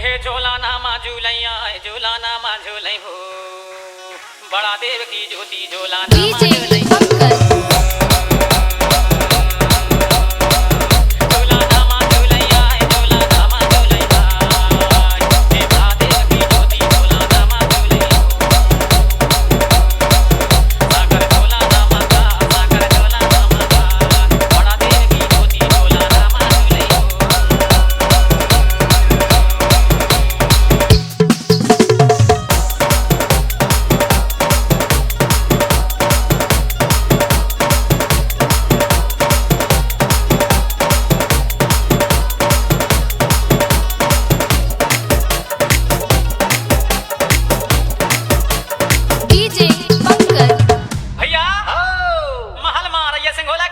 हे झोला नामा झूलैया झूला नामा झूलै हो बड़ा देव की ज्योति झोला नामा झूलै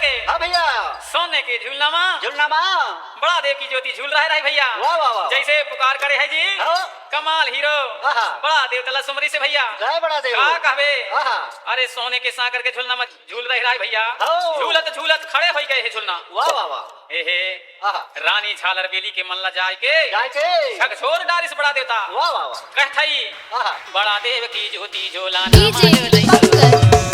सोने के झूलनामा झूलनामा बड़ा देव की ज्योति झूल रहा है भैया। वाह वाह वाह जैसे पुकार करे है जी कमाल हीरो बड़ा देव तला सुमरी से भैया जय बड़ा देव का कहबे अरे सोने के साकर के झूलनामा झूल रहा है भैया। झूलत झूलत खड़े हो गए है झूलना। वाह वाह वाह हे रानी झालर बेली के मन ला जाए के झकझोर डारिस बड़ा देवता वाह वाह वाह कहथई बड़ा देव की ज्योति झोला डीजे पंकज